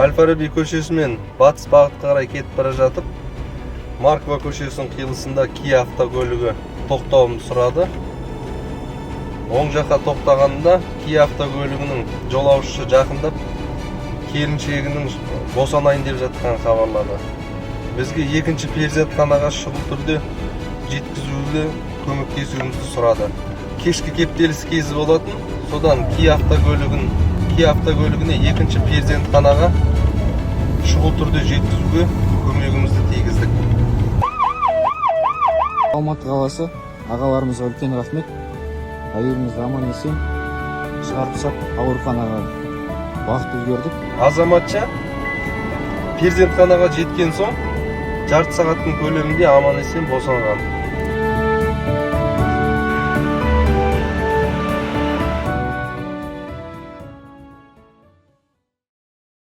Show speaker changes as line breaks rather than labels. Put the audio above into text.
Әл-Фараби көшесімен батыс бағытқа қарай кетіп бара жатып, Марков көшесінің қиылысында Kia автокөлігі тоқтауымды сұрады. Оң жаққа тоқтағанда Kia автокөлігінің жолаушысы жақындап, келіншегінің босанайын деп жатқан хабарлады. Бізге екінші перзентханаға шұғыл түрде жеткізуге көмектесуімізді сұрады. Кешкі кептеліс кезі болатын, содан Kia автокөлігіне екінші перзентханаға шұғыл түрде жеткізуге көмегімізді тигіздік.
Алматы қаласы ағаларымызға үлкен рахмет. Әйелімізді аман есен шығарып тастап ауруханаға уақыт үлгердік.
Азаматша перзентханаға жеткен соң жарты сағаттың көлемінде аман есен босанған.